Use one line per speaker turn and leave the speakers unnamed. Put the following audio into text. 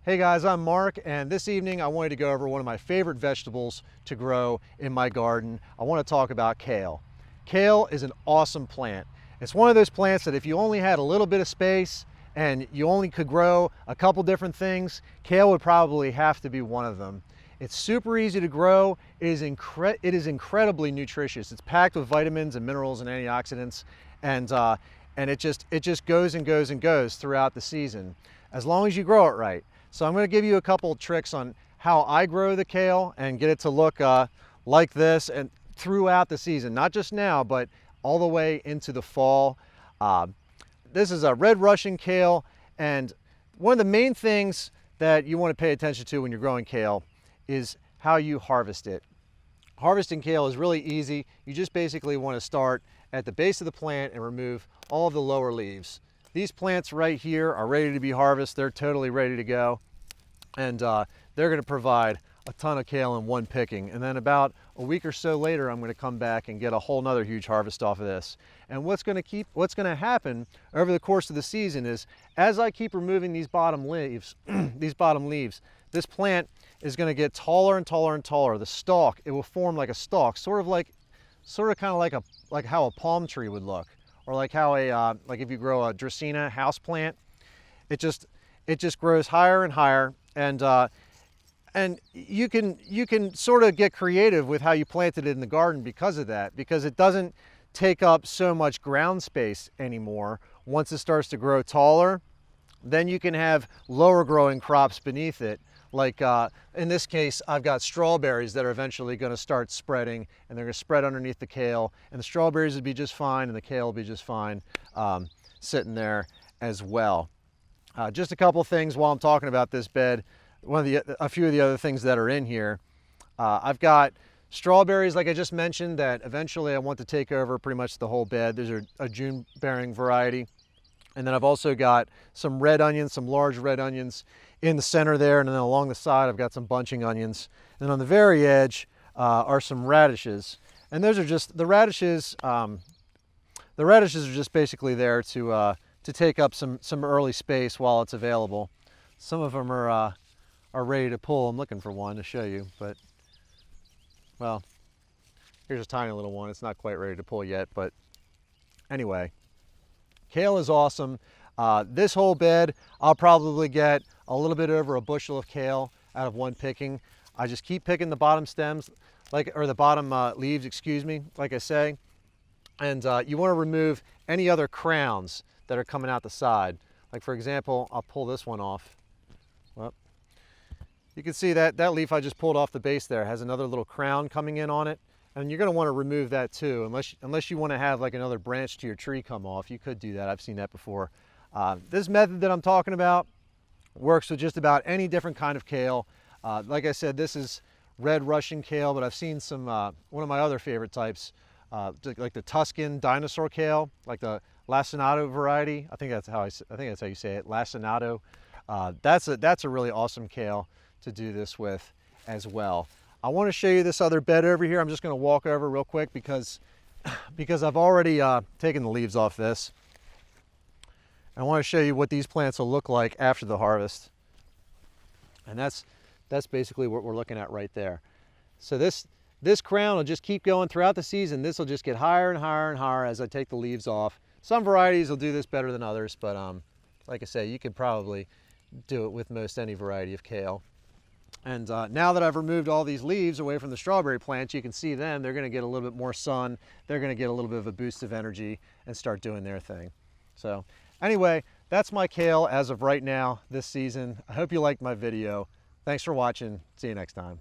Hey guys, I'm Mark, and this evening I wanted to go over one of my favorite vegetables to grow in my garden. I want to talk about kale. Kale is an awesome plant. It's one of those plants that if you only had a little bit of space and you only could grow a couple different things, kale would probably have to be one of them. It's super easy to grow. It is incredibly nutritious. It's packed with vitamins and minerals and antioxidants, and it just goes and goes and goes throughout the season, as long as you grow it right. So I'm going to give you a couple tricks on how I grow the kale and get it to look like this and throughout the season, not just now, but all the way into the fall. This is a red Russian kale, and one of the main things that you want to pay attention to when you're growing kale is how you harvest it. Harvesting kale is really easy. You just basically want to start at the base of the plant and remove all of the lower leaves. These plants right here are ready to be harvested. They're totally ready to go. And they're going to provide a ton of kale in one picking. And then about a week or so later, I'm going to come back and get a whole nother huge harvest off of this. And what's going to happen over the course of the season is, as I keep removing these bottom leaves, this plant is going to get taller and taller and taller. The stalk, it will form like a stalk, sort of kind of like how a palm tree would look. Or like how like if you grow a Dracaena house plant, it just grows higher and higher, and you can sort of get creative with how you planted it in the garden because of that, because it doesn't take up so much ground space anymore. Once it starts to grow taller, then you can have lower growing crops beneath it. Like in this case, I've got strawberries that are eventually going to start spreading, and they're going to spread underneath the kale, and the strawberries would be just fine, and the kale will be just fine sitting there as well. Just a couple things while I'm talking about this bed. A few of the other things that are in here. I've got strawberries, like I just mentioned, that eventually I want to take over pretty much the whole bed. These are a June-bearing variety. And then I've also got some red onions, some large red onions in the center there, and then along the side I've got some bunching onions. And on the very edge are some radishes. And those are just, the radishes are just basically there to take up some early space while it's available. Some of them are ready to pull. I'm looking for one to show you, but, well, here's a tiny little one. It's not quite ready to pull yet, but anyway. Kale is awesome. This whole bed, I'll probably get a little bit over a bushel of kale out of one picking. I just keep picking the bottom stems, or the bottom leaves, excuse me, like I say. And you want to remove any other crowns that are coming out the side. Like for example, I'll pull this one off. Well, you can see that leaf I just pulled off the base there has another little crown coming in on it. And you're going to want to remove that too, unless you want to have like another branch to your tree come off. You could do that. I've seen that before. This method that I'm talking about works with just about any different kind of kale. Like I said, this is red Russian kale, but I've seen some one of my other favorite types, like the Tuscan dinosaur kale, like the lacinato variety. I think that's how you say it, lacinato. That's a really awesome kale to do this with as well. I want to show you this other bed over here. I'm just going to walk over real quick because I've already taken the leaves off this. I want to show you what these plants will look like after the harvest. And that's basically what we're looking at right there. So this crown will just keep going throughout the season. This will just get higher and higher and higher as I take the leaves off. Some varieties will do this better than others, but like I say, you could probably do it with most any variety of kale. And now that I've removed all these leaves away from the strawberry plants, you can see them. They're going to get a little bit more sun. They're going to get a little bit of a boost of energy and start doing their thing. So anyway, that's my kale as of right now this season. I hope you liked my video. Thanks for watching. See you next time.